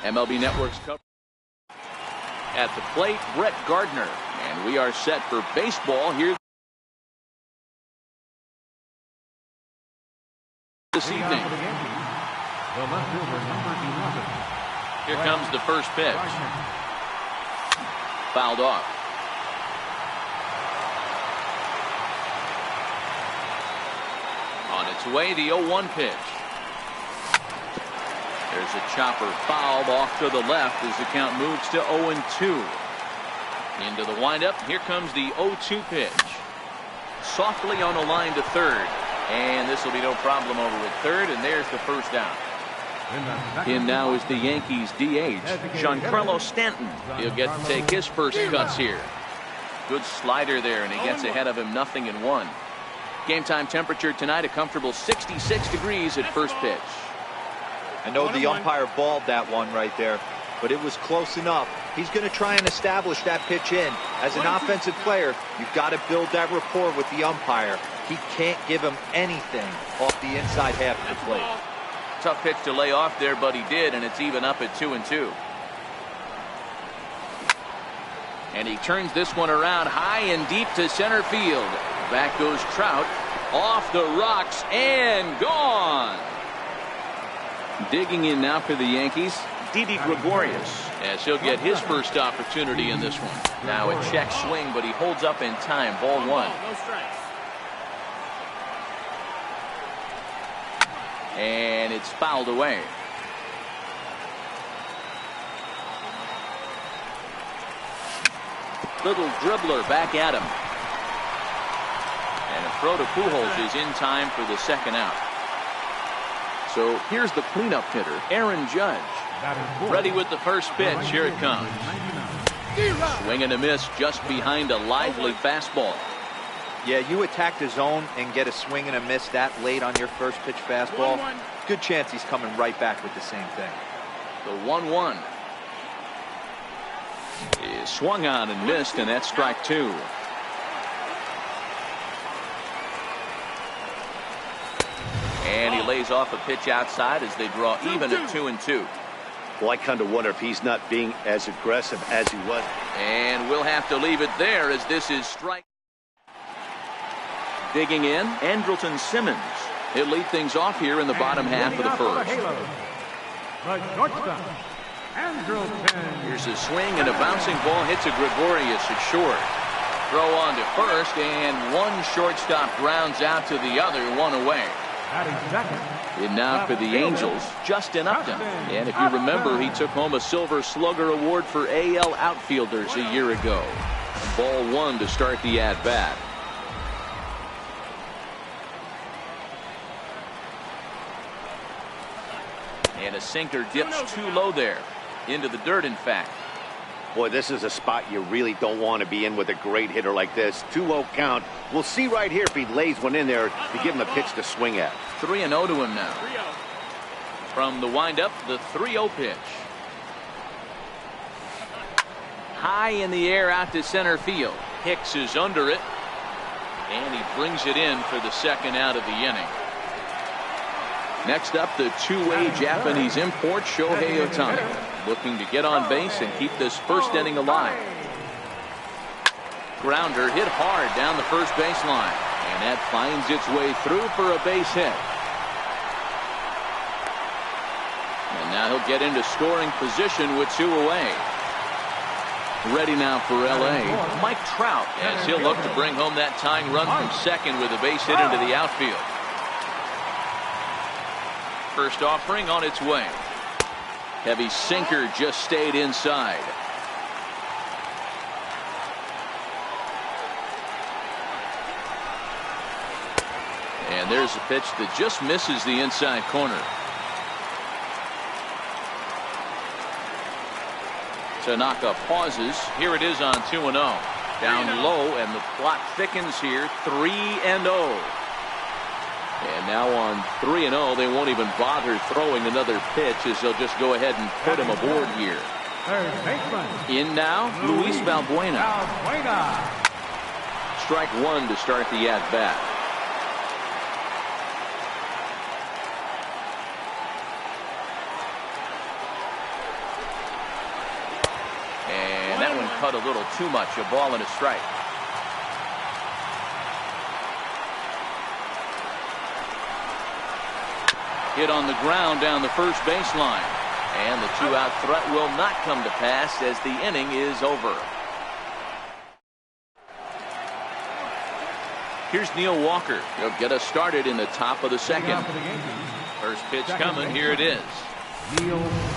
MLB Network's coverage. At the plate, Brett Gardner. And we are set for baseball here this evening. Here comes the first pitch. Fouled off. On its way, the 0-1 pitch. There's a chopper foul off to the left as the count moves to 0-2. Into the windup. Here comes the 0-2 pitch. Softly on a line to third. And this will be no problem over at third. And there's the first down. In now is the Yankees DH, Giancarlo Stanton. He'll get to take his first cuts here. Good slider there, and he gets ahead of him 0-1. Game time temperature tonight, a comfortable 66 degrees at first pitch. I know the umpire balled that one right there, but it was close enough. He's going to try and establish that pitch in. As an offensive player, you've got to build that rapport with the umpire. He can't give him anything off the inside half of the plate. Tough pitch to lay off there, but he did, and it's even up at 2-2. And he turns this one around high and deep to center field. Back goes Trout, off the rocks and gone. Digging in now for the Yankees, Didi Gregorius, as he'll get his first opportunity in this one. Now a check swing, but he holds up in time. Ball one. No strikes. And it's fouled away. Little dribbler back at him. And a throw to Pujols is in time for the second out. So here's the cleanup hitter, Aaron Judge. Ready with the first pitch. Here it comes. Swing and a miss just behind a lively fastball. Yeah, you attack the zone and get a swing and a miss that late on your first pitch fastball. Good chance he's coming right back with the same thing. The 1-1 is swung on and missed, and that's strike two. And he lays off a pitch outside as they draw even at 2-2. Well, I kind of wonder if he's not being as aggressive as he was. And we'll have to leave it there as this is strike. Digging in, Andrelton Simmons. He'll lead things off here in the bottom half of the first. Here's a swing, and a bouncing ball hits a Gregorius at short. Throw on to first, and one shortstop grounds out to the other, one away. And now for the Angels, Justin Upton. And if you remember, he took home a Silver Slugger Award for AL outfielders a year ago. Ball one to start the at-bat. And a sinker dips too low there. Into the dirt, in fact. Boy, this is a spot you really don't want to be in with a great hitter like this. 2-0 count. We'll see right here if he lays one in there to give him a pitch to swing at. 3-0 to him now. From the windup, the 3-0 pitch. High in the air out to center field. Hicks is under it. And he brings it in for the second out of the inning. Next up, the two-way Japanese import, Shohei Ohtani, looking to get on base and keep this first inning alive. Grounder hit hard down the first baseline, and that finds its way through for a base hit. And now he'll get into scoring position with two away. Ready now for L.A., Mike Trout, as he'll look to bring home that tying run from second with a base hit into the outfield. First offering on its way. Heavy sinker just stayed inside. And there's a pitch that just misses the inside corner. Tanaka pauses. Here it is on 2-0. Down low, and the plot thickens here. 3-0. And now on 3-0, they won't even bother throwing another pitch as they'll just go ahead and put him aboard here. In now, Luis Valbuena. Strike one to start the at-bat. that one cut a little too much. A ball and a strike. Hit on the ground down the first baseline. And the two-out threat will not come to pass as the inning is over. Here's Neil Walker. He'll get us started in the top of the second. First pitch coming. Here it is.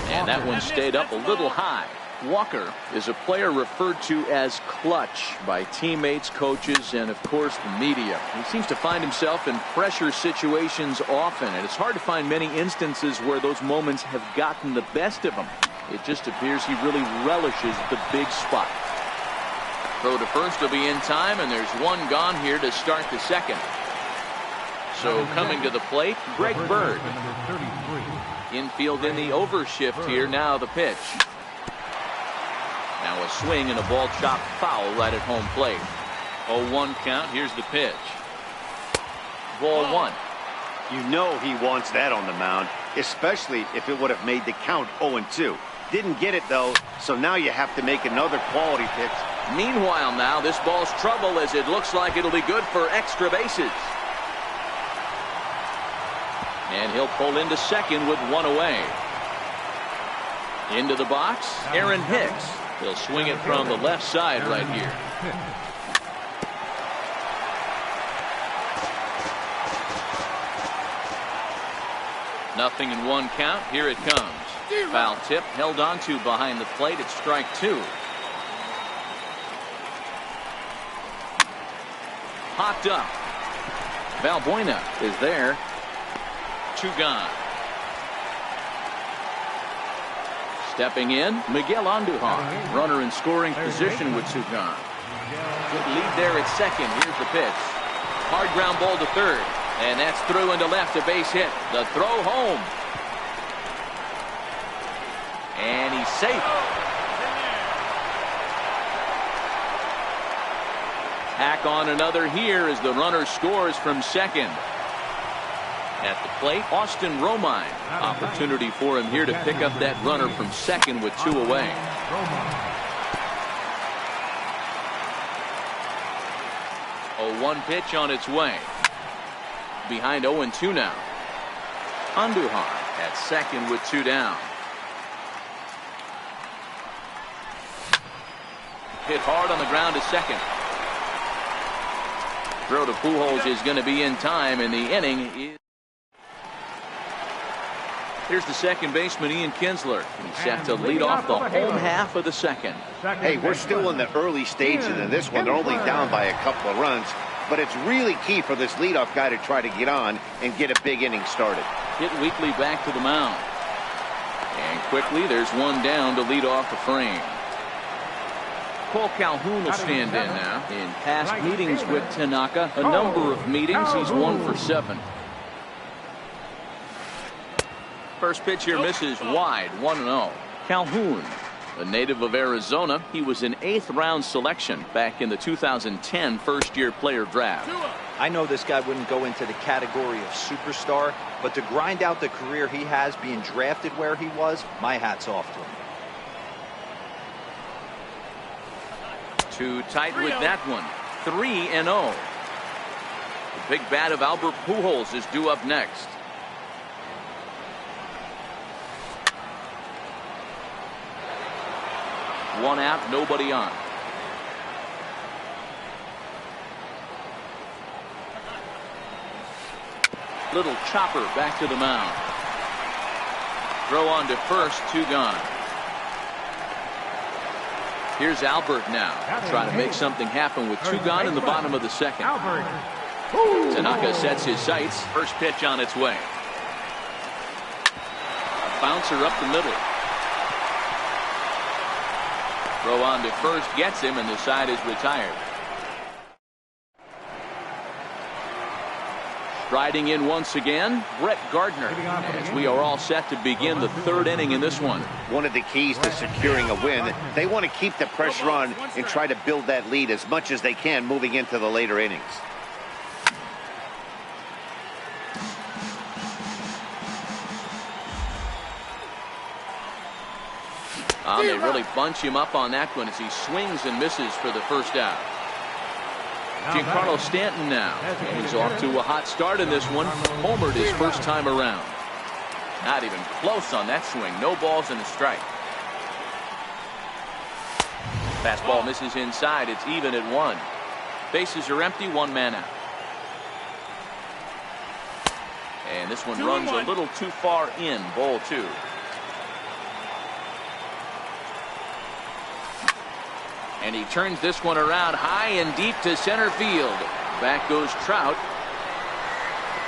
And that one stayed up a little high. Walker is a player referred to as clutch by teammates, coaches, and of course the media. He seems to find himself in pressure situations often, and it's hard to find many instances where those moments have gotten the best of him. It just appears he really relishes the big spot. Throw to first will be in time, and there's one gone here to start the second. So coming to the plate, Greg Bird. Infield in the overshift here. Now the pitch. Now a swing and a ball chopped foul right at home plate. 0-1 count. Here's the pitch. Ball one. You know he wants that on the mound, especially if it would have made the count 0-2. Didn't get it though, so now you have to make another quality pitch. Meanwhile now this ball's trouble as it looks like it'll be good for extra bases. And he'll pull into second with one away. Into the box, Aaron Hicks. He'll swing it from the left side right here. Nothing in one count. Here it comes. Foul tip held onto behind the plate at strike two. Popped up. Valbuena is there. Two gone. Stepping in, Miguel Andujar. Runner in scoring position with two gone. Good lead there at second. Here's the pitch. Hard ground ball to third. And that's through into left, a base hit. The throw home. And he's safe. Tack on another here as the runner scores from second. At the plate, Austin Romine. Opportunity for him here to pick up that runner from second with two away. 0-1 pitch on its way. Behind 0-2 now. Andujar at second with two down. Hit hard on the ground to second. Throw to Pujols is going to be in time, and the inning is. Here's the second baseman, Ian Kinsler. He's set to lead off the home half of the second. Hey, we're still in the early stages in this one. They're only down by a couple of runs, but it's really key for this leadoff guy to try to get on and get a big inning started. Hit Weekly back to the mound. And quickly, there's one down to lead off the frame. Cole Calhoun will stand in now. In past meetings with Tanaka, a number of meetings, he's 1 for 7. First pitch here misses wide, 1-0. Calhoun, a native of Arizona, he was an 8th round selection back in the 2010 first-year player draft. I know this guy wouldn't go into the category of superstar, but to grind out the career he has being drafted where he was, my hat's off to him. Too tight with that one. 3-0. The big bat of Albert Pujols is due up next. One out, nobody on. Little chopper back to the mound. Throw on to first, two gone. Here's Albert now, trying to make something happen with two gone in the bottom of the second. Tanaka sets his sights. First pitch on its way. A bouncer up the middle. Throw on to first gets him, and the side is retired. Striding in once again, Brett Gardner, as we are all set to begin the third inning in this one. One of the keys to securing a win, they want to keep the pressure on and try to build that lead as much as they can moving into the later innings. They really bunch him up on that one as he swings and misses for the first out. Giancarlo Stanton now. And he's off to a hot start in this one. Homered his first time around. Not even close on that swing. No balls and a strike. Fastball misses inside. It's even at 1. Bases are empty. 1 man out. And this one runs a little too far in. Ball 2. And he turns this one around high and deep to center field. Back goes Trout.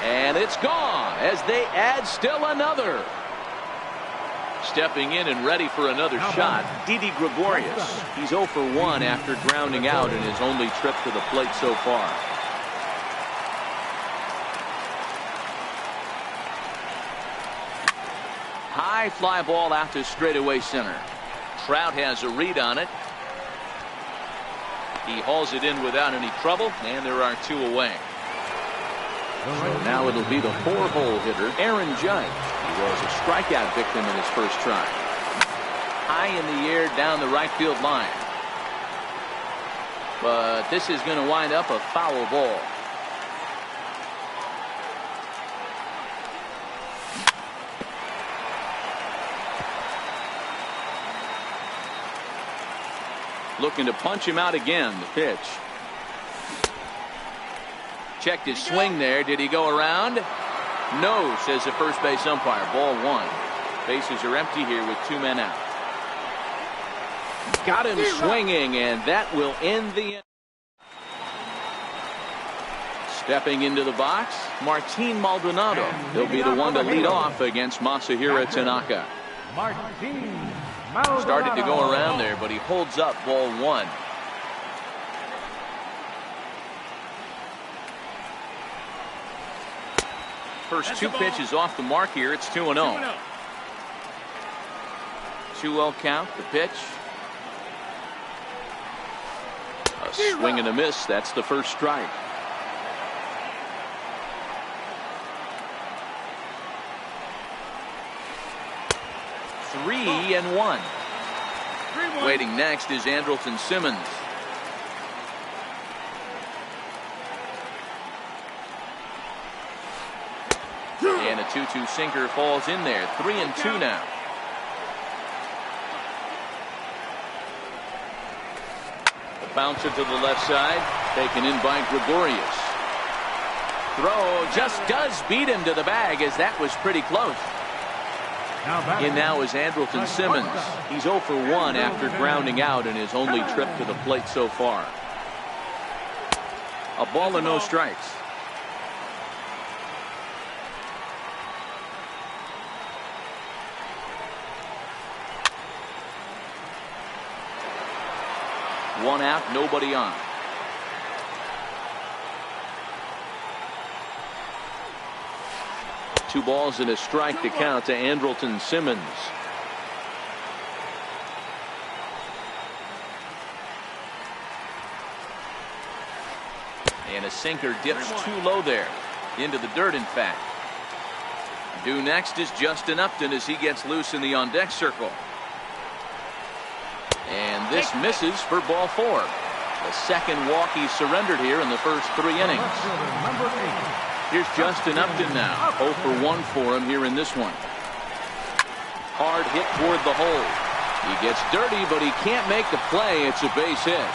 And it's gone as they add still another. Stepping in and ready for another shot, Didi Gregorius. He's 0 for 1 after grounding out in his only trip to the plate so far. High fly ball out to straightaway center. Trout has a read on it. He hauls it in without any trouble, and there are 2 away. So now it'll be the 4-hole hitter, Aaron Judge. He was a strikeout victim in his first try. High in the air down the right field line. But this is going to wind up a foul ball. Looking to punch him out again. The pitch. Checked his swing there. Did he go around? No, says the first base umpire. Ball 1. Bases are empty here with 2 men out. Got him swinging, and that will end the inning. Stepping into the box, Martin Maldonado. He'll be the one to lead off against Masahiro Tanaka. Started to go around there, but he holds up. Ball 1. First 2 pitches off the mark here. It's 2-0. 2-0 count. The pitch. A swing and a miss. That's the first strike. Three and one. Waiting next is Andrelton Simmons. And a 2-2 sinker falls in there. 3-2 now. The bouncer to the left side, taken in by Gregorius. Throw just does beat him to the bag, as that was pretty close. In now is Andrelton Simmons. He's 0 for 1 after grounding out in his only trip to the plate so far. A ball and no strikes. One out, nobody on. Two balls and a strike to count to Andrelton Simmons. And a sinker dips too low there. Into the dirt, in fact. Due next is Justin Upton as he gets loose in the on-deck circle. And this misses for ball 4. The second walk he surrendered here in the first 3 innings. Here's Justin Upton now. 0 for 1 for him here in this one. Hard hit toward the hole. He gets dirty, but he can't make the play. It's a base hit.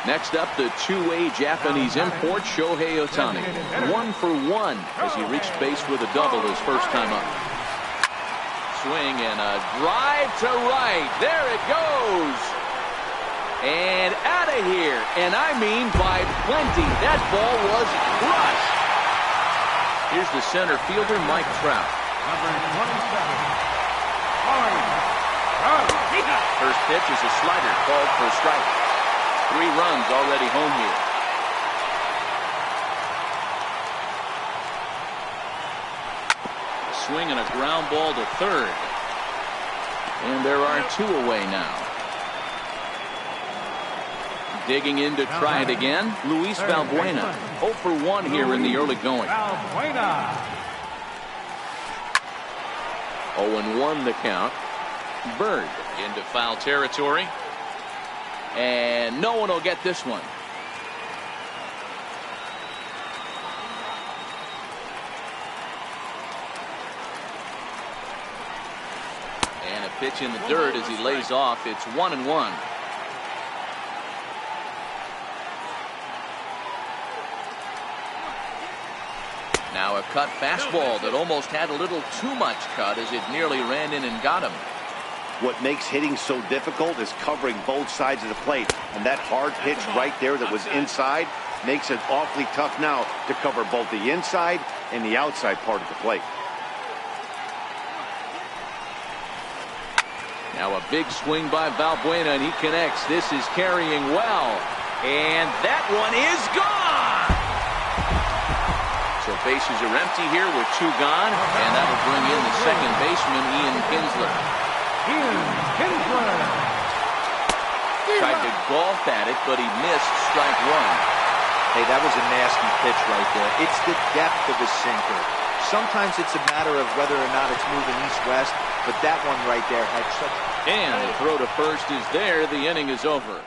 Next up, the two-way Japanese import, Shohei Ohtani. 1 for 1 as he reached base with a double his first time up. Swing and a drive to right. There it goes. And out of here. And I mean by plenty. That ball was crushed. Here's the center fielder, Mike Trout. First pitch is a slider called for a strike. 3 runs already home here. Swing and a ground ball to third. And there are 2 away now. Digging in to try it again, Luis Valbuena. 0 for 1 here in the early going. 0-1 the count. Bird into foul territory. And no one will get this one. And a pitch in the dirt as he lays off. It's 1-1. Now a cut fastball that almost had a little too much cut as it nearly ran in and got him. What makes hitting so difficult is covering both sides of the plate. And that hard pitch right there that was inside makes it awfully tough now to cover both the inside and the outside part of the plate. Now a big swing by Valbuena, and he connects. This is carrying well. And that one is gone. So bases are empty here with 2 gone, and that'll bring in the second baseman, Ian Kinsler. Tried to golf at it, but he missed strike 1. Hey, that was a nasty pitch right there. It's the depth of the sinker. Sometimes it's a matter of whether or not it's moving east-west, but that one right there had such... And the throw to first is there. The inning is over.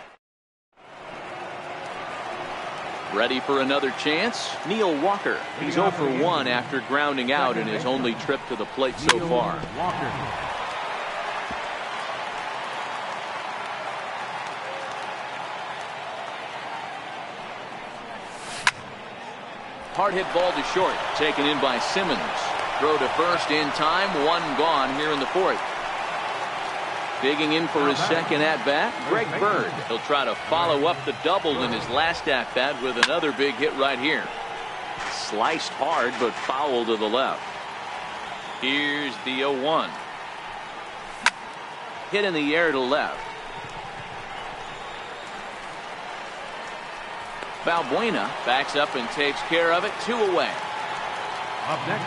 Ready for another chance? Neil Walker. He's 0 for 1 after grounding out in his only trip to the plate so far. Hard hit ball to short, taken in by Simmons. Throw to first in time, 1 gone here in the 4th. Digging in for his second at-bat, Greg Bird. He'll try to follow up the double in his last at-bat with another big hit right here. Sliced hard, but foul to the left. Here's the 0-1. Hit in the air to left. Valbuena backs up and takes care of it. 2 away.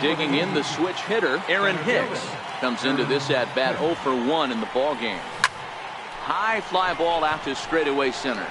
Digging in, the switch hitter, Aaron Hicks. Comes into this at-bat 0 for 1 in the ballgame. High fly ball out to straightaway center.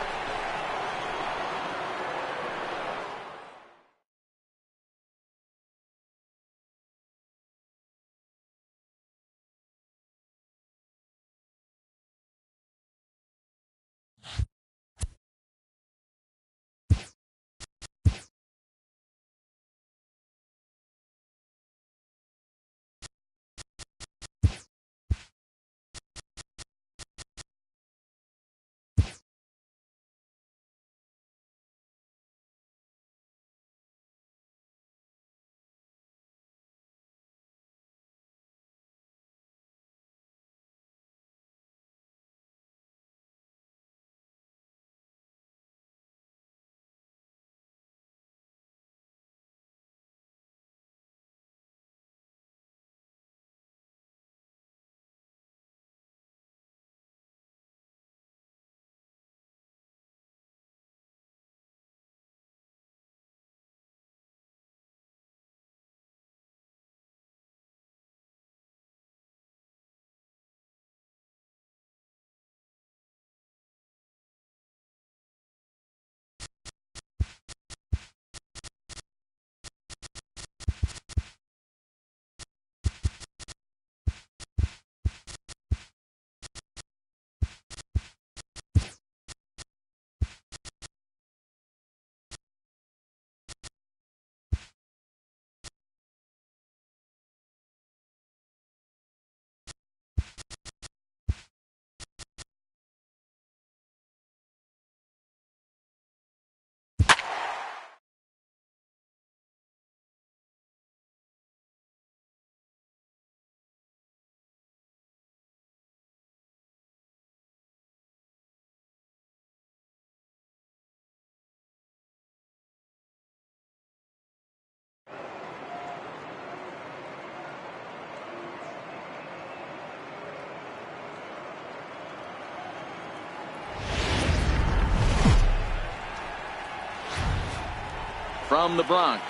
From the Bronx,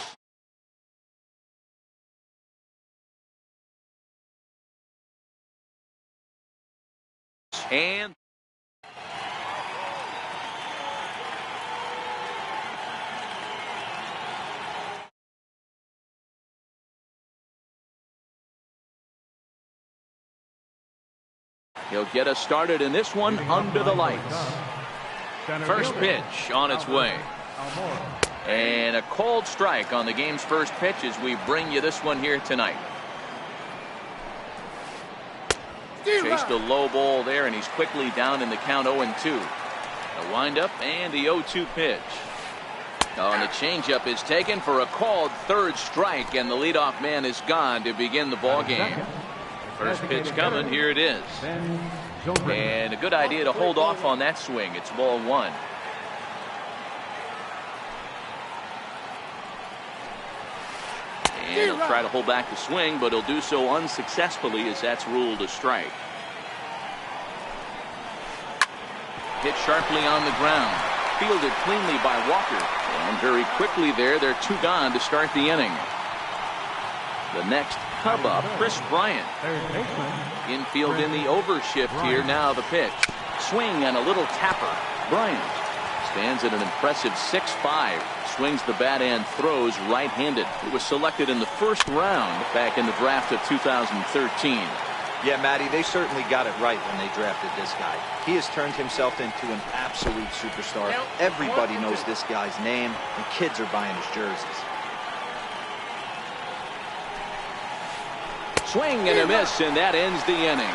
and He'll get us started in this one under the lights. First pitch on its way. And a cold strike on the game's first pitch as we bring you this one here tonight. Chased a low ball there, and he's quickly down in the count 0-2. A windup and the 0-2 pitch. Oh, and the changeup is taken for a called third strike, and the leadoff man is gone to begin the ball game. First pitch coming, here it is. And a good idea to hold off on that swing. It's ball one. And he'll try to hold back the swing, but he'll do so unsuccessfully as that's ruled a strike. Hit sharply on the ground. Fielded cleanly by Walker. And very quickly there, they're two gone to start the inning. The next Cub up, Kris Bryant. Infield in the overshift here. Now the pitch. Swing and a little tapper. Bryant stands at an impressive 6'5". Swings the bat and throws right-handed. It was selected in the first round back in the draft of 2013. Yeah, Matty, they certainly got it right when they drafted this guy. He has turned himself into an absolute superstar. Everybody knows this guy's name, and kids are buying his jerseys. Swing and a miss, and that ends the inning.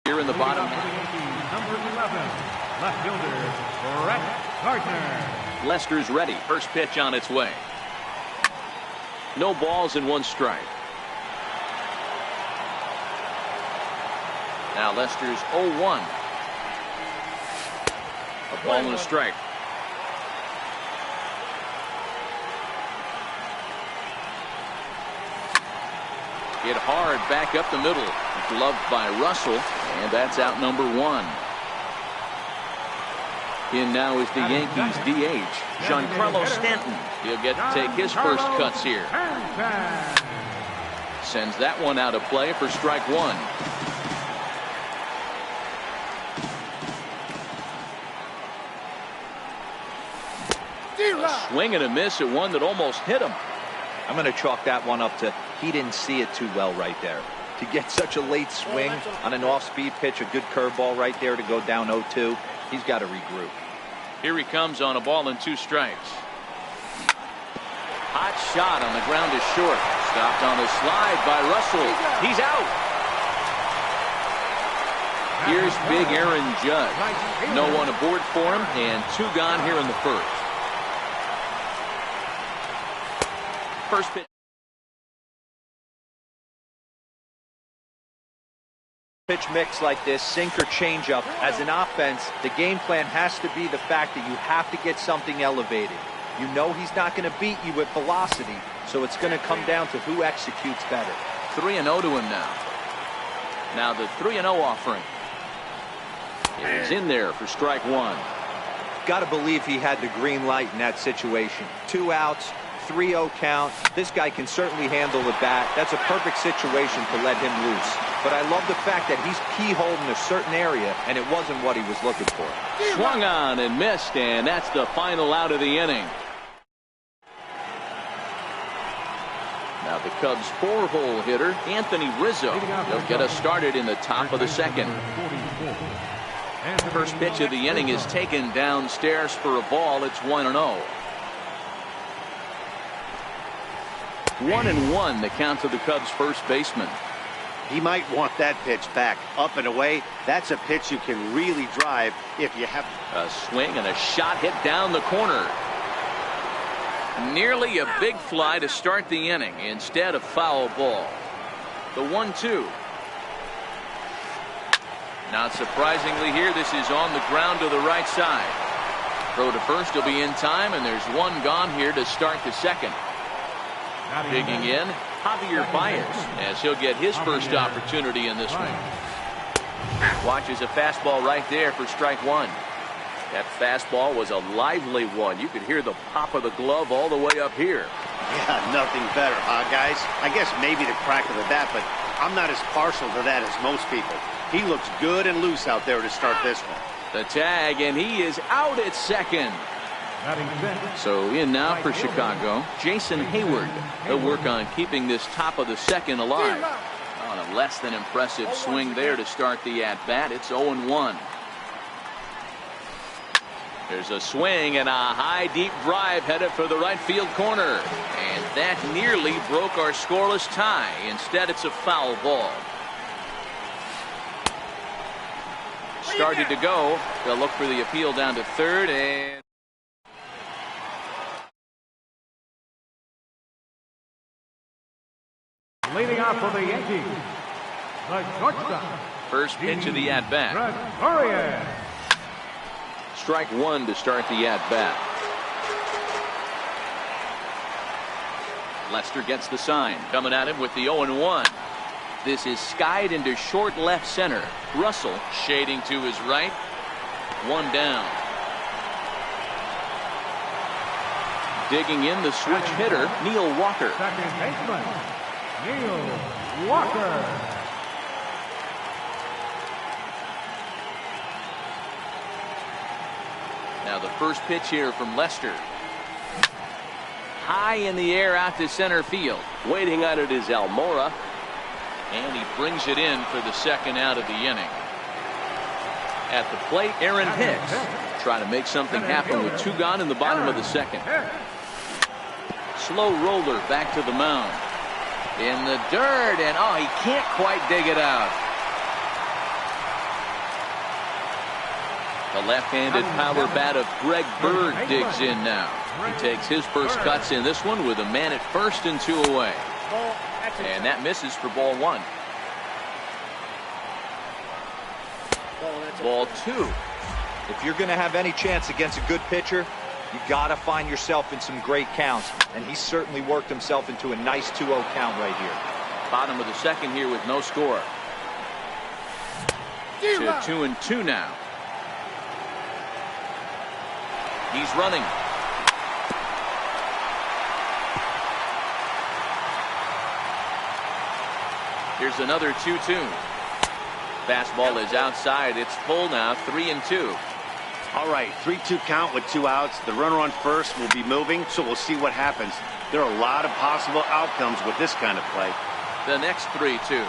Here in the bottom. Number 11, left fielder, Brett Gardner. Lester's ready. First pitch on its way. No balls and one strike. Now Lester's 0-1. A ball and a strike. Hit hard back up the middle. Gloved by Russell, and that's out number one. In now is the Yankees DH, Giancarlo Stanton. He'll get to take his first cuts here. Sends that one out of play for strike one. A swing and a miss at one that almost hit him. I'm going to chalk that one up to he didn't see it too well right there. To get such a late swing on an off-speed pitch, a good curveball right there to go down 0-2, he's got to regroup. Here he comes on a ball and two strikes. Hot shot on the ground is short. Stopped on the slide by Russell. He's out. Here's big Aaron Judge. No one aboard for him, and two gone here in the first. First pitch. Pitch mix like this, sink or change up, as an offense, the game plan has to be the fact that you have to get something elevated. You know he's not going to beat you with velocity, so it's going to come down to who executes better. 3-0 to him now. Now the 3-0 offering. He's in there for strike one. Got to believe he had the green light in that situation. 2 outs, 3-0 count. This guy can certainly handle the bat. That's a perfect situation to let him loose. But I love the fact that he's keyholed in a certain area, and it wasn't what he was looking for. Swung on and missed, and that's the final out of the inning. Now the Cubs' 4-hole hitter, Anthony Rizzo. He'll get us started in the top of the second. First pitch of the inning is taken downstairs for a ball. It's 1-0. 1-1 the count to the Cubs' first baseman. He might want that pitch back. Up and away, that's a pitch you can really drive if you have. A swing and a shot hit down the corner. Nearly a big fly to start the inning instead of foul ball. The 1-2. Not surprisingly here, this is on the ground to the right side. Throw to first will be in time, and there's one gone here to start the second. Digging in, Javier Baez, as he'll get his first opportunity in this one. Watches a fastball right there for strike one. That fastball was a lively one. You could hear the pop of the glove all the way up here. Yeah, nothing better, huh, guys? I guess maybe the crack of the bat, but I'm not as partial to that as most people. He looks good and loose out there to start this one. The tag, and he is out at second. So in now for Chicago, Jason Hayward. He'll work on keeping this top of the second alive. On a less than impressive swing there to start the at-bat. It's 0-1. There's a swing and a high deep drive headed for the right field corner. And that nearly broke our scoreless tie. Instead, it's a foul ball. Started to go. They'll look for the appeal down to third, and leading off for the Yankees, the shortstop. First pitch of the at-bat. Gregorius. Strike one to start the at-bat. Lester gets the sign. Coming at him with the 0-1. This is skied into short left center. Russell shading to his right. One down. Digging in the switch hitter, Neil Walker. Second baseman, Neil Walker. Now the first pitch here from Lester. High in the air out to center field. Waiting on it is Almora. And he brings it in for the second out of the inning. At the plate, Aaron Hicks. Trying to make something happen with two gone in the bottom of the second. Slow roller back to the mound. In the dirt, and oh, he can't quite dig it out. The left-handed power bat of Greg Bird digs in now. He takes his first cuts in this one with a man at first and two away. And that misses for ball one. Ball two. If you're going to have any chance against a good pitcher, you got to find yourself in some great counts. And he certainly worked himself into a nice 2-0 count right here. Bottom of the second here with no score. To 2-2 now. He's running. Here's another 2-2. Fastball is outside. It's full now, 3-2. All right, 3-2 count with 2 outs. The runner on first will be moving, so we'll see what happens. There are a lot of possible outcomes with this kind of play. The next 3-2.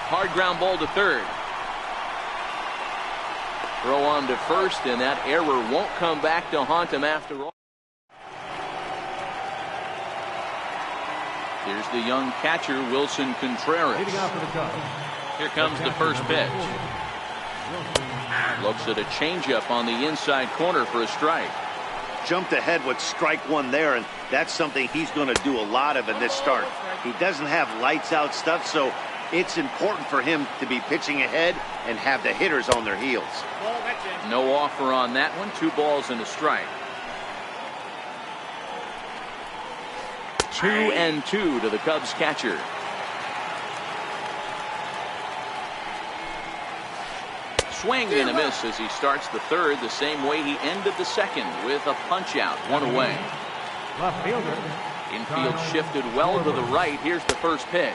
Hard ground ball to third. Throw on to first, and that error won't come back to haunt him after all. Here's the young catcher, Wilson Contreras. Here comes the first pitch. Looks at a changeup on the inside corner for a strike. Jumped ahead with strike one there, and that's something he's going to do a lot of in this start. He doesn't have lights out stuff, so it's important for him to be pitching ahead and have the hitters on their heels. No offer on that one. 2 balls and a strike. 2-2 to the Cubs catcher. Swing and a miss as he starts the third the same way he ended the second with a punch out, 1 away. Left fielder. Infield shifted well to the right. Here's the first pitch.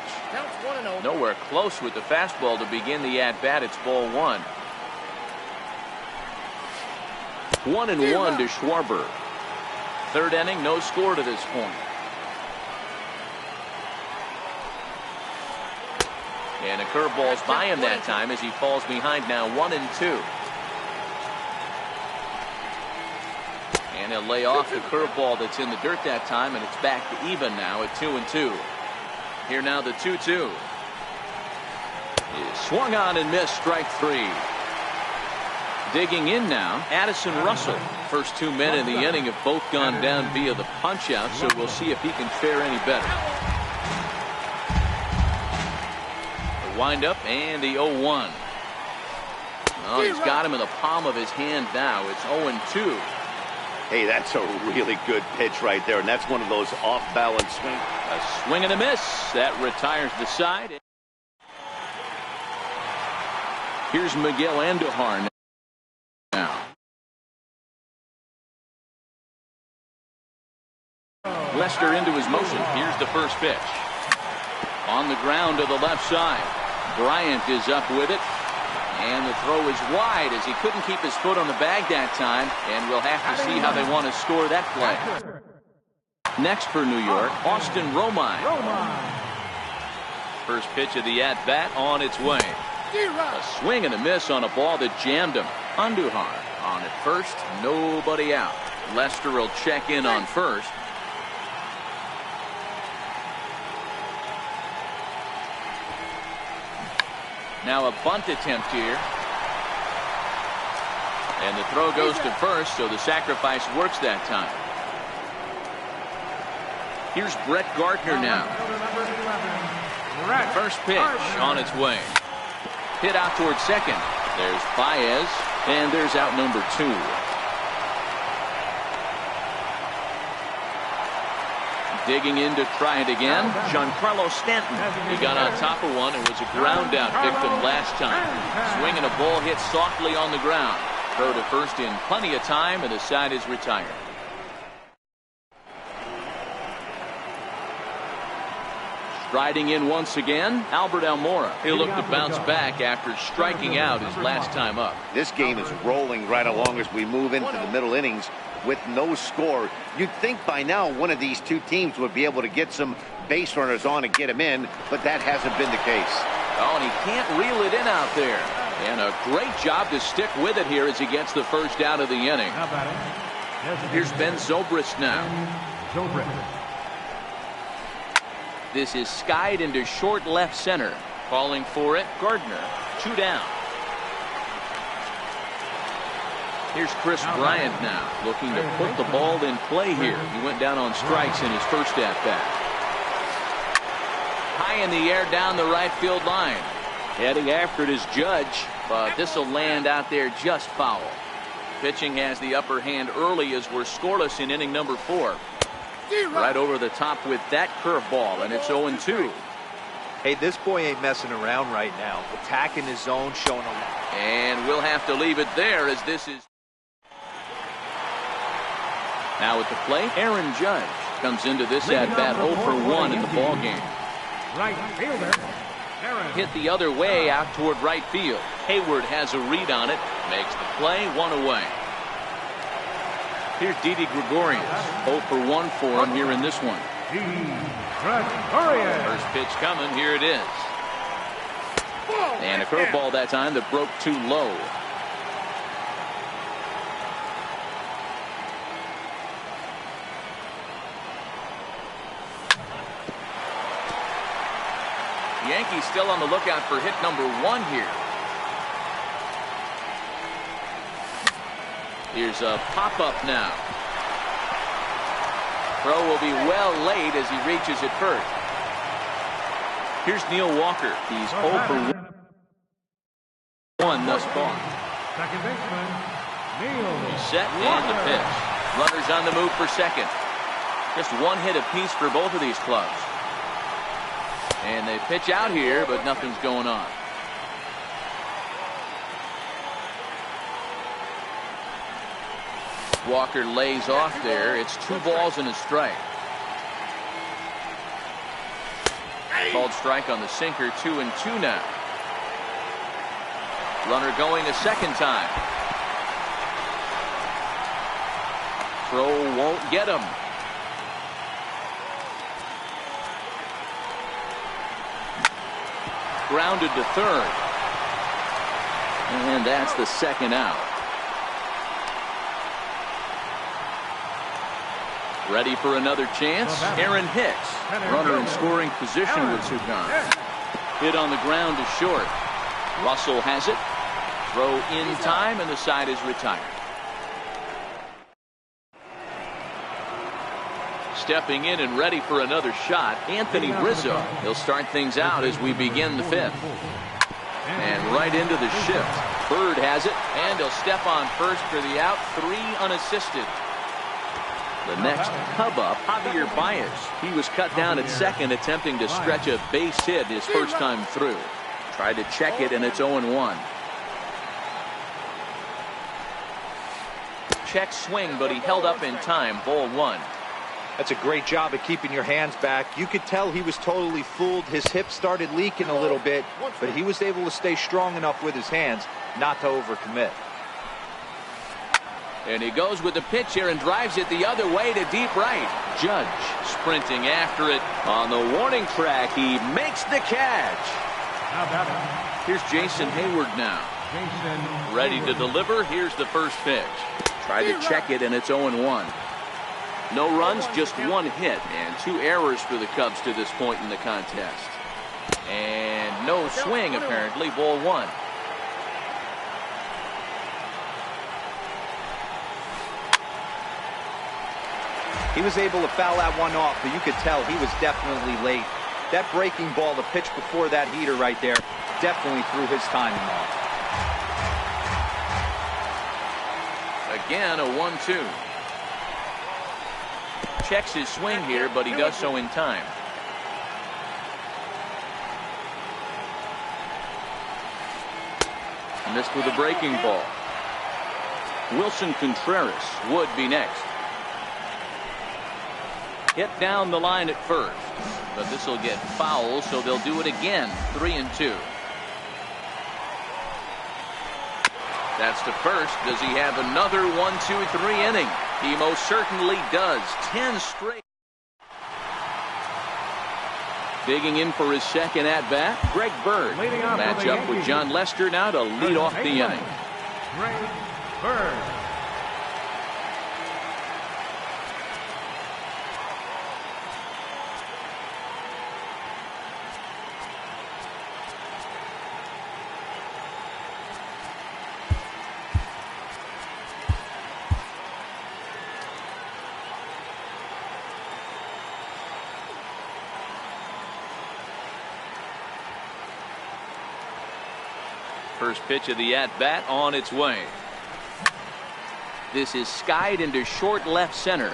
Nowhere close with the fastball to begin the at-bat. It's ball 1. 1-1 to Schwarber. Third inning, no score to this point. And a curveball's by him that time as he falls behind now 1-2. And he'll lay off the curveball that's in the dirt that time, and it's back to even now at 2-2. Here now the 2-2. Is swung on and missed, strike 3. Digging in now, Addison Russell. First 2 men in the inning have both gone down via the punch out, so we'll see if he can fare any better. The windup and the 0-1. Oh, he's got him in the palm of his hand now. It's 0-2. Hey, that's a really good pitch right there, and that's one of those off-balance swings. A swing and a miss. That retires the side. Here's Miguel Andujar now. Lester into his motion. Here's the first pitch. On the ground to the left side. Bryant is up with it. And the throw is wide as he couldn't keep his foot on the bag that time. And we'll have to see how they want to score that play. Next for New York, Austin Romine. First pitch of the at-bat on its way. A swing and a miss on a ball that jammed him. Andujar on at first, nobody out. Lester will check in on first. Now a bunt attempt here. And the throw goes to first, so the sacrifice works that time. Here's Brett Gardner now. First pitch on its way. Hit out towards second. There's Baez, and there's out number 2. Digging in to try it again, Giancarlo Stanton. He got on top of one and was a ground out victim last time. Swinging a ball hit softly on the ground. Throw to first in plenty of time, and the side is retired. Striding in once again, Albert Almora. He'll look to bounce back after striking out his last time up. This game is rolling right along as we move into the middle innings with no score. You'd think by now one of these two teams would be able to get some base runners on and get him in, but that hasn't been the case. Oh, and he can't reel it in out there. And a great job to stick with it here as he gets the first out of the inning. Here's Ben Zobrist now. This is skied into short left center. Calling for it, Gardner. 2 down. Here's Chris Bryant now, looking to put the ball in play here. He went down on strikes in his first at-bat. High in the air down the right field line. Heading after it is Judge, but this will land out there just foul. Pitching has the upper hand early as we're scoreless in inning number 4. Right over the top with that curveball, and it's 0-2. Hey, this boy ain't messing around right now. Attacking his zone, showing a lot. And we'll have to leave it there as this is. Now at the plate, Aaron Judge comes into this at-bat 0 for 1 in the ball game. Right fielder, Aaron. Hit the other way out toward right field. Hayward has a read on it, makes the play, 1 away. Here's Didi Gregorius, 0 for 1 for him here in this one. First pitch coming, here it is. And a curveball that time that broke too low. The Yankees still on the lookout for hit number 1 here. Here's a pop-up now. Throw will be well laid as he reaches it first. Here's Neil Walker. He's 0 for 1 thus far. Second baseman, Neil. He's set and the pitch. Runners on the move for second. Just 1 hit apiece for both of these clubs. And they pitch out here, but nothing's going on. Walker lays off there. It's 2 balls and a strike. Called strike on the sinker, 2-2 now. Runner going a second time. Throw won't get him. Grounded to third. And that's the second out. Ready for another chance. Aaron Hicks. Runner in scoring position with Sugan. Hit on the ground to short. Russell has it. Throw in time, and the side is retired. Stepping in and ready for another shot, Anthony Rizzo. He'll start things out as we begin the 5th. And right into the shift. Bird has it, and he'll step on first for the out. 3 unassisted. The next Cub up, Javier Baez. He was cut down at second, attempting to stretch a base hit his first time through. Tried to check it, and it's 0-1. Check swing, but he held up in time. Ball 1. That's a great job of keeping your hands back. You could tell he was totally fooled. His hip started leaking a little bit, but he was able to stay strong enough with his hands not to overcommit. And he goes with the pitch here and drives it the other way to deep right. Judge sprinting after it on the warning track. He makes the catch. Here's Jason Hayward now. Ready to deliver. Here's the first pitch. Tried to check it, and it's 0-1. No runs, just one hit, and 2 errors for the Cubs to this point in the contest. And no swing, apparently. Ball 1. He was able to foul that one off, but you could tell he was definitely late. That breaking ball, the pitch before that heater right there, definitely threw his timing off. Again, a 1-2. Checks his swing here, but he does so in time. Missed with a breaking ball. Wilson Contreras would be next. Hit down the line at first, but this will get foul, so they'll do it again. 3-2. That's to first. Does he have another 1-2-3 inning? He most certainly does. 10 straight. Digging in for his second at-bat, Greg Bird. Match up with John Lester now to lead off the inning. Greg Bird. First pitch of the at-bat on its way. This is skied into short left center.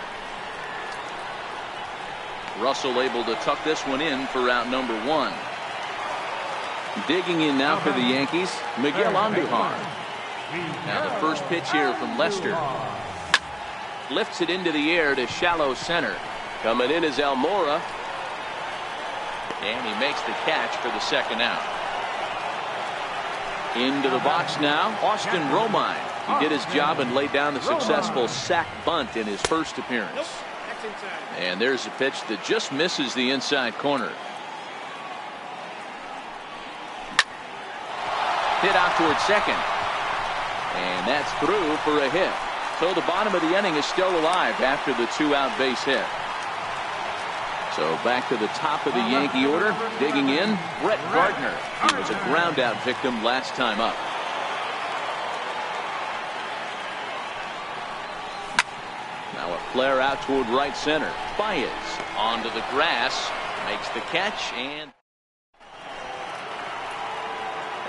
Russell able to tuck this one in for out number 1. Digging in now for the Yankees, Miguel Andujar. Now the first pitch here from Lester. Lifts it into the air to shallow center. Coming in is Almora. And he makes the catch for the second out. Into the box now, Austin Romine. He did his job and laid down the successful sac bunt in his first appearance. And there's a pitch that just misses the inside corner. Hit out towards second. And that's through for a hit. So the bottom of the inning is still alive after the 2-out base hit. So back to the top of the Yankee order. Digging in, Brett Gardner. He was a ground out victim last time up. Now a flare out toward right center. Baez onto the grass. Makes the catch, and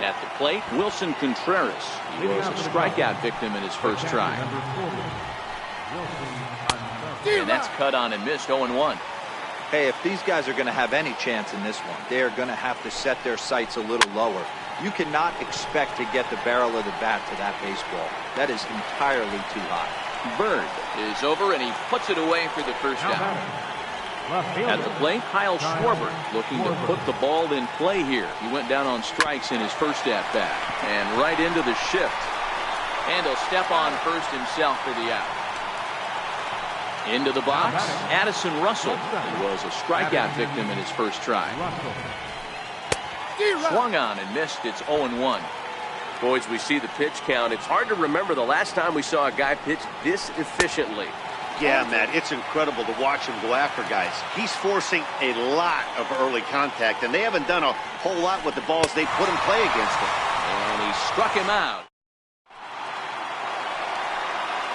at the plate, Wilson Contreras. He was a strikeout victim in his first try. And that's cut on and missed. 0-1. Hey, if these guys are going to have any chance in this one, they are going to have to set their sights a little lower. You cannot expect to get the barrel of the bat to that baseball. That is entirely too high. Bird is over, and he puts it away for the first out. At the plate, Kyle Schwarber looking to put the ball in play here. He went down on strikes in his first at-bat. And right into the shift. And he'll step on first himself for the out. Into the box, Addison Russell, who was a strikeout victim in his first try. Swung on and missed. It's 0-1. Boys, we see the pitch count. It's hard to remember the last time we saw a guy pitch this efficiently. Yeah, Matt, it's incredible to watch him go after guys. He's forcing a lot of early contact, and they haven't done a whole lot with the balls they put in play against him. And he struck him out.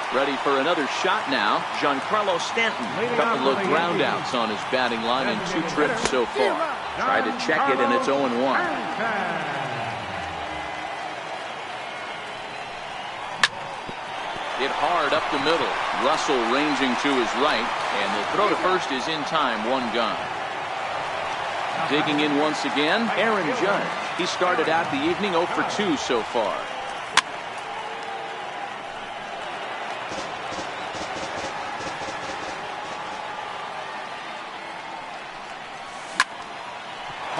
Ready for another shot now, Giancarlo Stanton. A couple of ground outs on his batting line in 2 trips so far. Tried to check it, and it's 0-1. Hit hard up the middle. Russell ranging to his right, and the throw to first is in time. 1 gone. Digging in once again, Aaron Judge. He started out the evening 0 for 2 so far.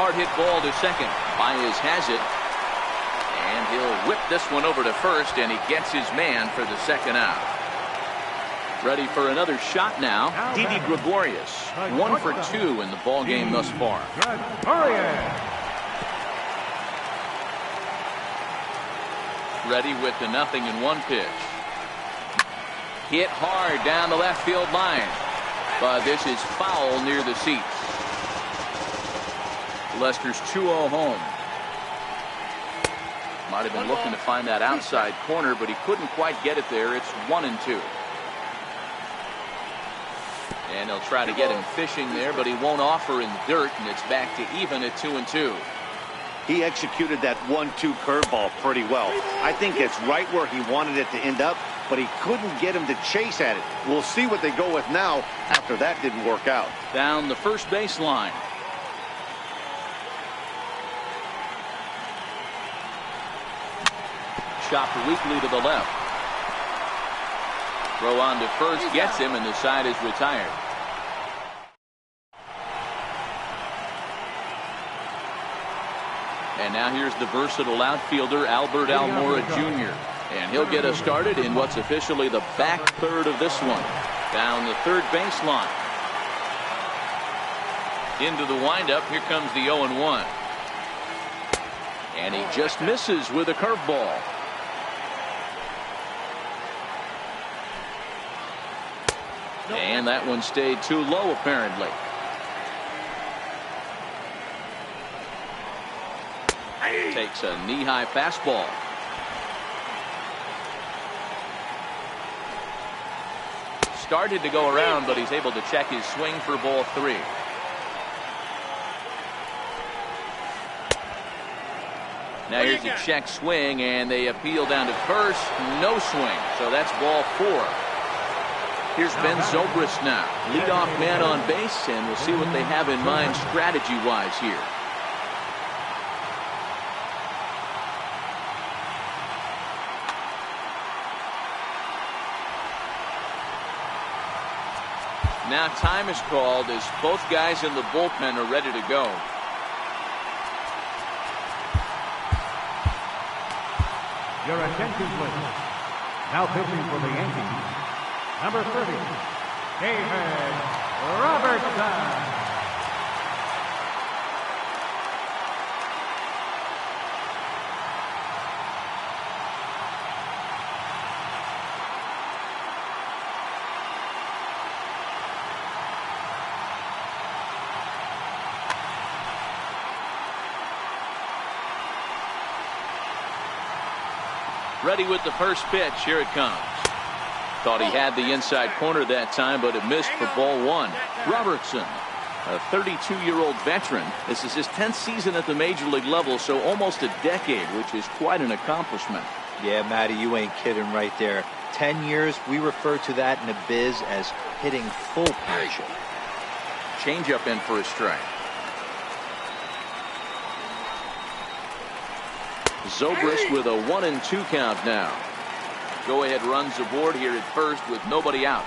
hard hit ball to second. Baez has it. And he'll whip this one over to first, and he gets his man for the second out. Ready for another shot now. Didi Gregorius, 1 for 2 in the ball game thus far. Ready with the 0-1 pitch. Hit hard down the left field line, but this is foul near the seats. Lester's 2-0 home. Might have been looking to find that outside corner, but he couldn't quite get it there. It's 1-2. And they'll try to get him fishing there, but he won't offer in the dirt, and it's back to even at 2-2. He executed that 1-2 curveball pretty well. I think it's right where he wanted it to end up, but he couldn't get him to chase at it. We'll see what they go with now after that didn't work out. Down the first base line. Chopped weakly to the left. Throw on to first, gets him, and the side is retired. And now here's the versatile outfielder Albert Almora Jr. And he'll get us started in what's officially the back third of this one. Down the third baseline. Into the windup. Here comes the 0-1. And he just misses with a curveball. And that one stayed too low, apparently. Takes a knee-high fastball. Started to go around, but he's able to check his swing for ball 3. Now here's a check swing, and they appeal down to first. No swing, so that's ball 4. Here's Ben Zobrist now, leadoff man on base, and we'll see what they have in mind strategy-wise here. Now time is called as both guys in the bullpen are ready to go. Your attention, please. Now pitching for the Yankees, number 30, David Robertson. Ready with the first pitch. Here it comes. Thought he had the inside corner that time, but it missed for ball 1. Robertson, a 32-year-old veteran. This is his 10th season at the major league level, so almost a decade, which is quite an accomplishment. Yeah, Matty, you ain't kidding right there. 10 years, we refer to that in the biz as hitting full passion. Changeup in for a strike. Zobrist with a 1-2 count now. Go-ahead runs aboard here at first with nobody out.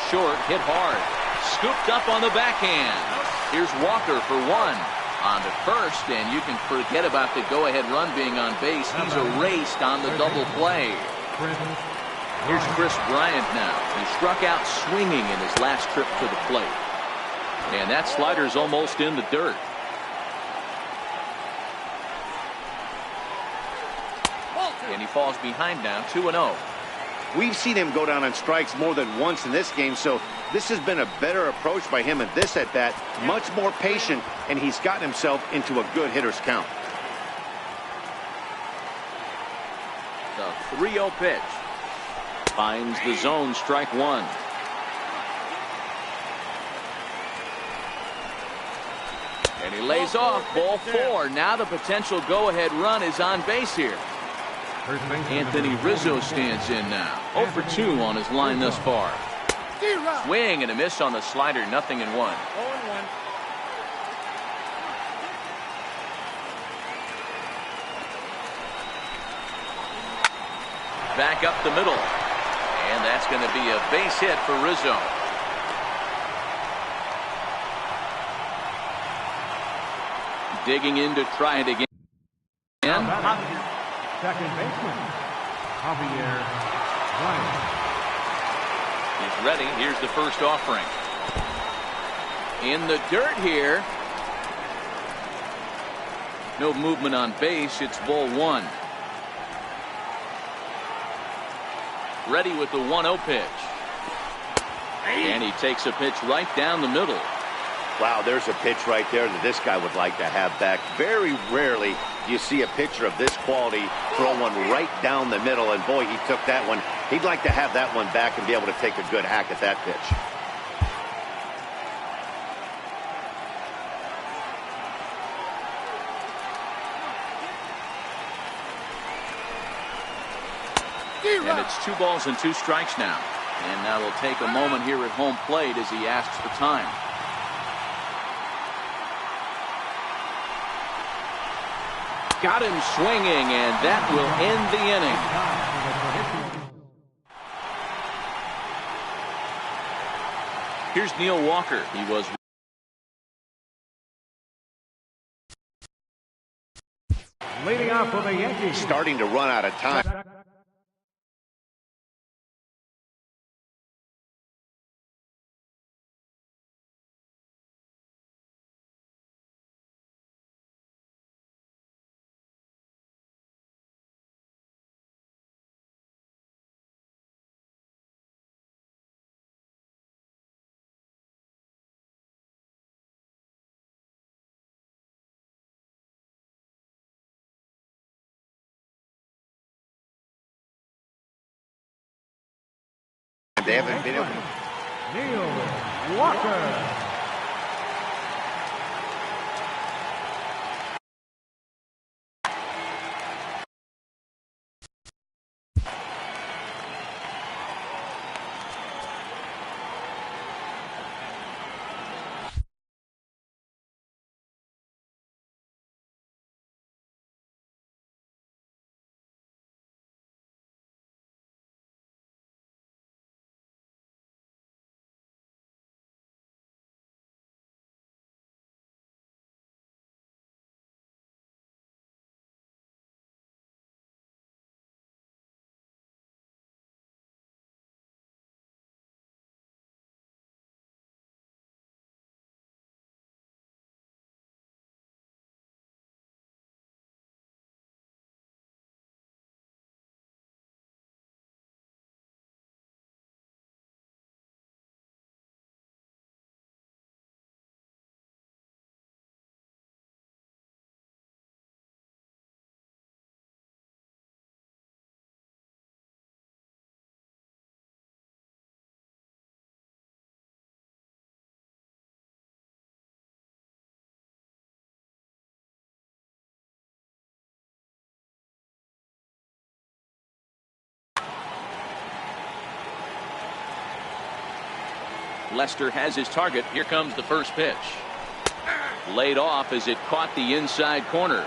Short, hit hard. Scooped up on the backhand. Here's Walker for 1. On to first, and you can forget about the go-ahead run being on base. He's erased on the double play. Here's Chris Bryant now. He struck out swinging in his last trip to the plate. And that slider's almost in the dirt. And he falls behind now, 2-0. We've seen him go down on strikes more than once in this game, so this has been a better approach by him at this at-bat. Much more patient, and he's gotten himself into a good hitter's count. The 3-0 pitch. Finds the zone, strike 1. And he lays off, ball 4. Now the potential go-ahead run is on base here. Anthony Rizzo stands in now. 0 for 2 on his line thus far. Swing and a miss on the slider, 0-1. Back up the middle. And that's going to be a base hit for Rizzo. Digging in to try it again. Second baseman, Javier Bryant. He's ready. Here's the first offering. In the dirt here. No movement on base. It's ball one. Ready with the 1-0 pitch. And he takes a pitch right down the middle. Wow, there's a pitch right there that this guy would like to have back. Very rarely do you see a pitcher of this quality throw one right down the middle, and boy, he took that one. He'd like to have that one back and be able to take a good hack at that pitch. And it's 2 balls and 2 strikes now. And now will take a moment here at home plate as he asks for time. Got him swinging, and that will end the inning. Here's Neil Walker. He was Leading off for the Yankees. Starting to run out of time. They haven't been able to. Neil Walker. Lester has his target. Here comes the first pitch. Laid off as it caught the inside corner.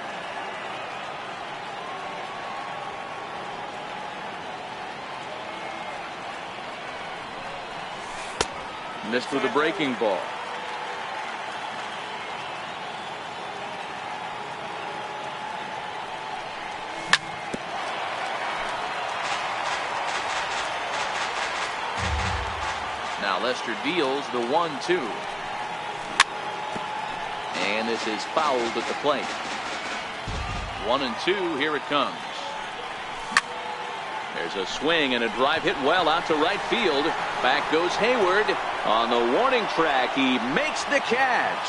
Missed with a breaking ball. Now Lester deals the 1-2. And this is fouled at the plate. 1-2. Here it comes. There's a swing and a drive hit well out to right field. Back goes Hayward. On the warning track, he makes the catch.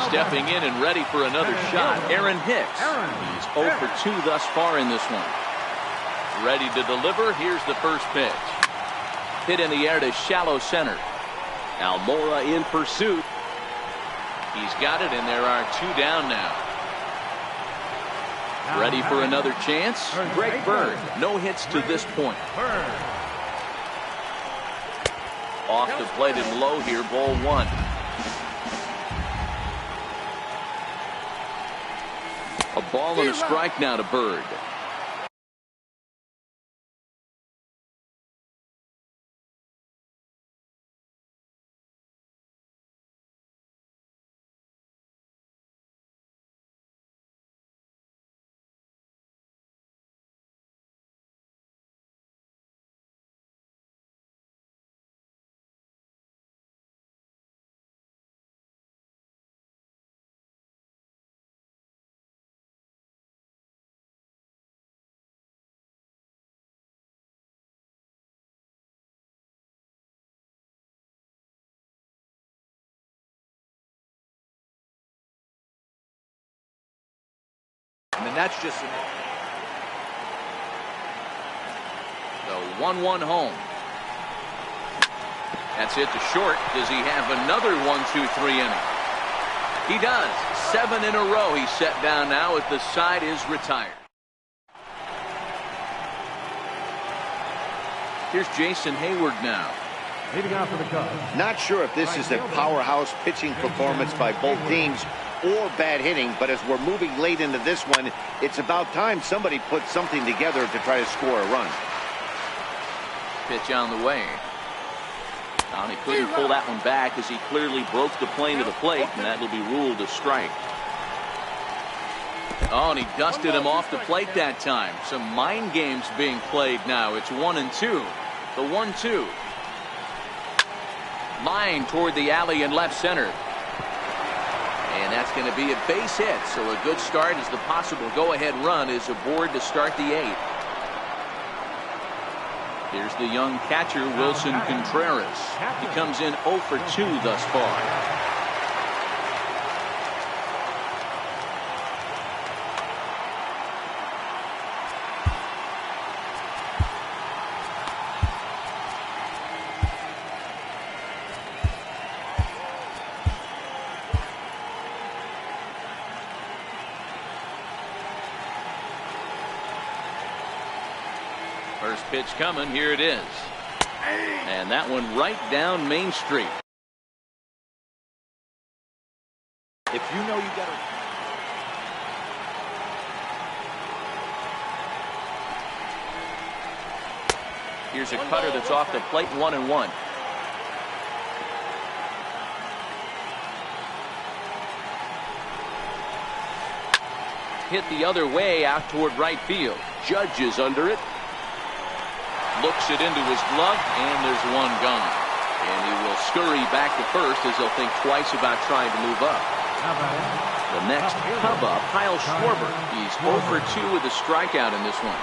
Stepping in and ready for another shot, Aaron Hicks. He's 0 for 2 thus far in this one. Ready to deliver. Here's the first pitch. Hit in the air to shallow center. Almora in pursuit. He's got it, and there are 2 down now. Ready for another chance? Greg Bird. No hits to this point. Off the plate and low here, ball 1. A ball and a strike now to Bird. And that's just the 1-1 home. That's hit to short. Does he have another 1-2-3 inning? He does. 7 in a row he's set down now as the side is retired. Here's Jason Hayward now. Leading off for the Cubs. Not sure if this is a powerhouse pitching performance by both teams or bad hitting, but as we're moving late into this one, it's about time somebody put something together to try to score a run. Pitch on the way. And he couldn't pull that one back as he clearly broke the plane to the plate, and that will be ruled a strike. Oh, and he dusted him off the plate that time. Some mind games being played now. It's 1-2. The 1-2. Line toward the alley in left center. And that's going to be a base hit. So a good start as the possible go-ahead run is aboard to start the 8th. Here's the young catcher, Wilson Contreras. He comes in 0 for 2 thus far. First pitch coming. Here it is. And that one right down Main Street. If you know you got to. Here's a cutter that's off the plate. 1-1. Hit the other way out toward right field. Judge is under it. Looks it into his glove, and there's one gone. And he will scurry back to first as he'll think twice about trying to move up. The next Cub up, Kyle Schwarber. He's 0 for 2 with a strikeout in this one.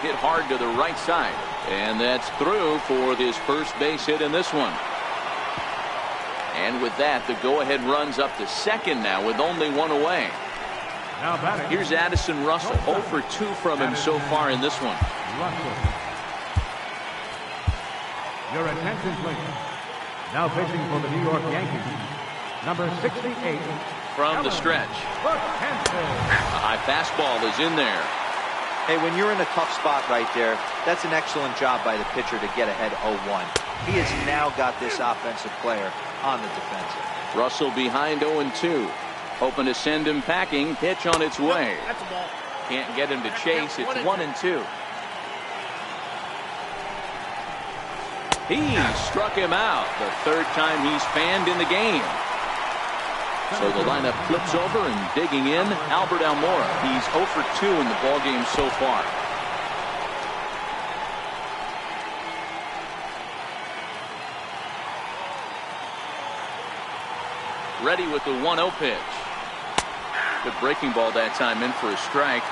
Hit hard to the right side. And that's through for his first base hit in this one. And with that, the go-ahead runs up to second now with only 1 away. Here's Addison Russell. 0 for 2 from him so far in this one. Your attention, please. Now pitching for the New York Yankees, number 68. From the stretch. A high fastball is in there. Hey, when you're in a tough spot right there, that's an excellent job by the pitcher to get ahead 0-1. He has now got this offensive player on the defensive. Russell behind 0-2. Hoping to send him packing. Pitch on its way. That's a ball. Can't get him to chase. It's 1-2. He struck him out. The third time he's fanned in the game. So the lineup flips over and digging in, Albert Almora. He's 0 for 2 in the ballgame so far. Ready with the 1-0 pitch. Good breaking ball that time, in for a strike.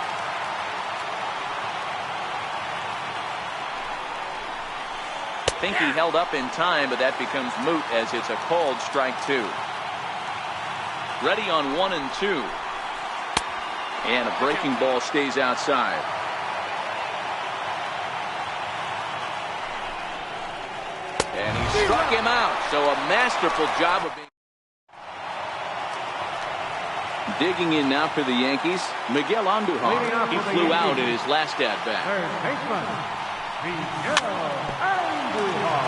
Think he held up in time, but that becomes moot as it's a called strike 2. Ready on 1-2. And a breaking ball stays outside. And he struck him out. So a masterful job of being. Digging in now for the Yankees, Miguel Andujar. He flew out in his last at-bat. Third baseman, Miguel Andujar.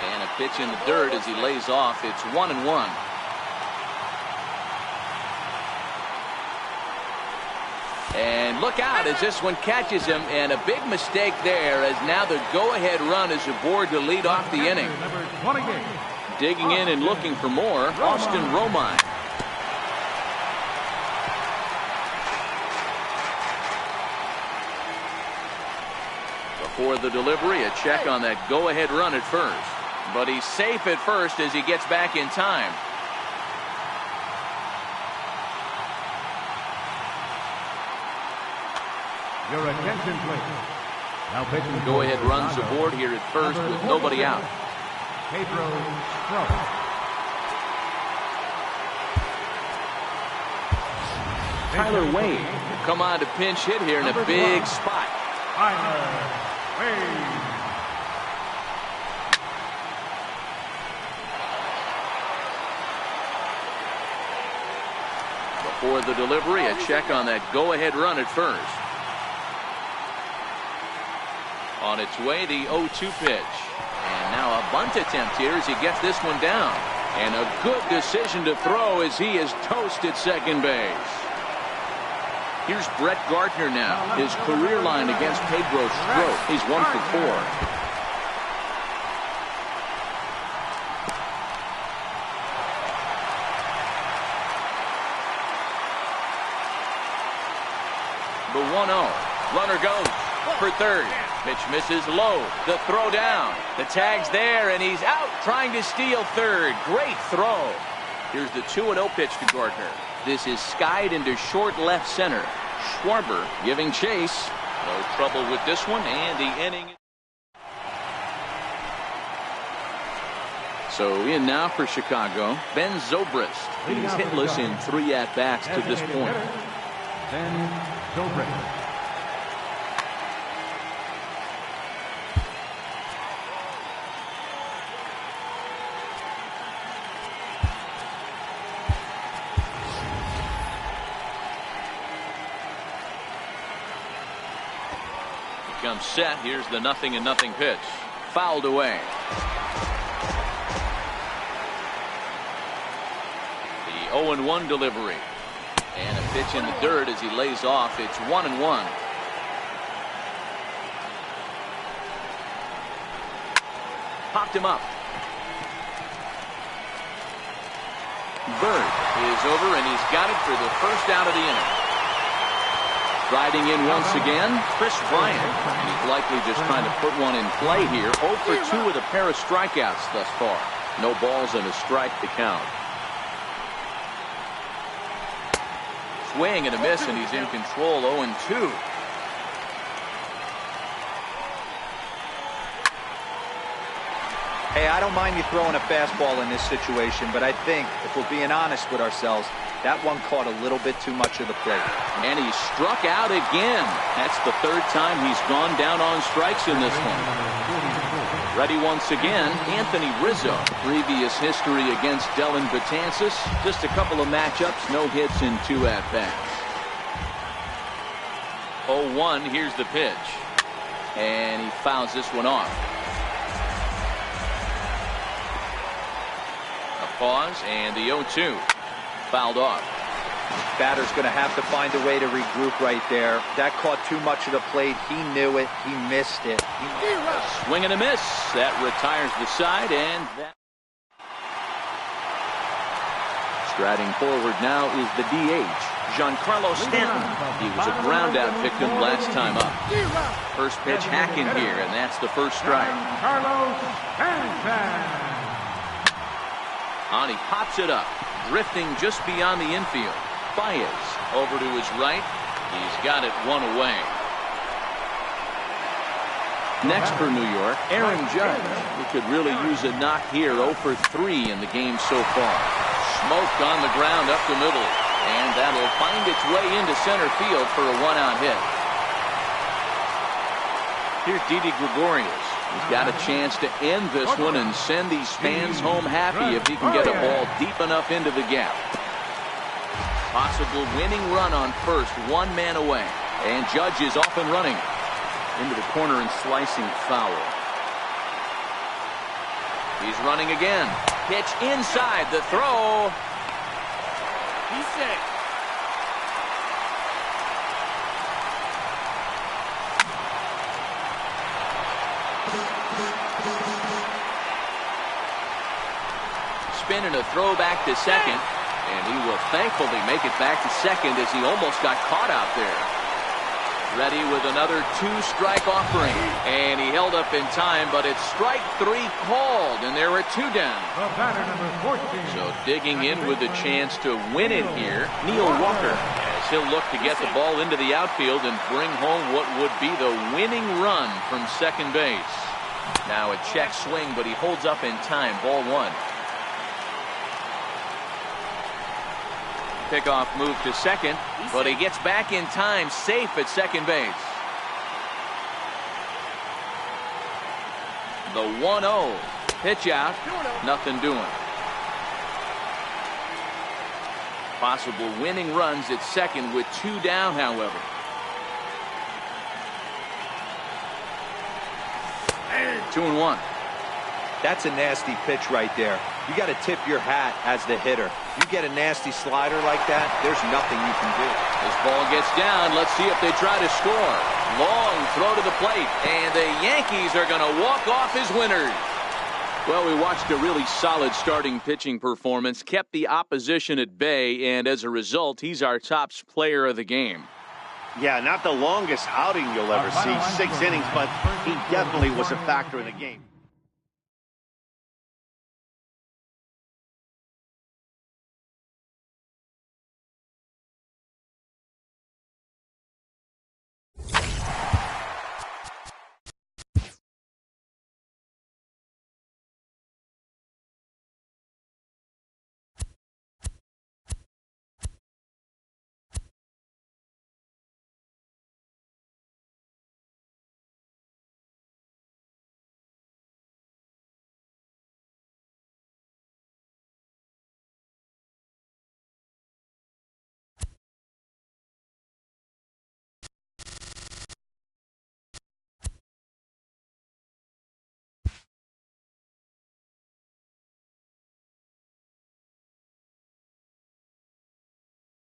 And a pitch in the dirt as he lays off. It's 1-1. And look out as this one catches him, and a big mistake there as now the go-ahead run is aboard to lead off the inning. Digging in and looking for more, Austin Romine. Before the delivery, a check on that go-ahead run at first. But he's safe at first as he gets back in time. Your attention, please. Now pitching. Go-ahead runs aboard here at first with nobody out. Pedro Strop. Tyler Wade will come on to pinch hit here in a big spot. Tyler Wade. Before the delivery, a check on that go-ahead run at first. On its way, the 0-2 pitch. And now a bunt attempt here as he gets this one down. And a good decision to throw as he is toast at second base. Here's Brett Gardner now. His career line against Pedro Strop. He's 1 for 4. The 1-0. Runner goes for third. Pitch misses low. The throw down. The tag's there, and he's out trying to steal third. Great throw. Here's the 2-0 pitch to Gardner. This is skied into short left center. Schwarber giving chase. No trouble with this one, and the inning. So in now for Chicago, Ben Zobrist. He's hitless in 3 at-bats to this point. Ben Zobrist. Comes set. Here's the 0-0 pitch. Fouled away. The 0-1 delivery. And a pitch in the dirt as he lays off. It's 1-1. Popped him up. Bird is over, and he's got it for the first out of the inning. Riding in once again, Chris Bryant. And he's likely just trying to put one in play here. 0 for 2 with a pair of strikeouts thus far. No balls and a strike to count. Swing and a miss, and he's in control. 0-2. Hey, I don't mind you throwing a fastball in this situation, but I think, if we're being honest with ourselves, that one caught a little bit too much of the plate. And he struck out again. That's the 3rd time he's gone down on strikes in this one. Ready once again, Anthony Rizzo. Previous history against Dellin Betances. Just a couple of matchups, no hits in 2 at-bats. 0-1, here's the pitch. And he fouls this one off. A pause, and the 0-2. Fouled off. Batter's going to have to find a way to regroup right there. That caught too much of the plate. He knew it. He missed it. A swing and a miss. That retires the side, and that. Striding forward now is the DH, Giancarlo Stanton. He was a ground-out victim last time up. First pitch hacking here, and that's the first strike. Giancarlo Stanton. On he pops it up. Drifting just beyond the infield. Baez over to his right. He's got it 1 away. Next for New York, Aaron Judge. He could really use a knock here. 0 for 3 in the game so far. Smoked on the ground up the middle. And that'll find its way into center field for a 1-out hit. Here's Didi Gregorius. He's got a chance to end this one and send these fans home happy if he can get a ball deep enough into the gap. Possible winning run on first, 1 man away. And Judge is off and running. Into the corner and slicing foul. He's running again. Pitch inside, the throw. He's set. Spin and a throw back to second, and he will thankfully make it back to second as he almost got caught out there. Ready with another 2-strike offering. And he held up in time, but it's strike 3 called, and there are 2 down. The batter, number 14. So digging in with a chance to win it here, Neil Walker, as he'll look to get the ball into the outfield and bring home what would be the winning run from second base. Now a check swing, but he holds up in time. Ball 1. Pickoff move to second, but he gets back in time, safe at second base. The 1-0. Pitch out. Nothing doing. Possible winning runs at second with 2 down, however. And 2-1. That's a nasty pitch right there. You got to tip your hat as the hitter. You get a nasty slider like that, there's nothing you can do. This ball gets down. Let's see if they try to score. Long throw to the plate, and the Yankees are going to walk off as winners. Well, we watched a really solid starting pitching performance, kept the opposition at bay, and as a result, he's our top player of the game. Yeah, not the longest outing you'll ever see, 6 innings, but he definitely was a factor in the game.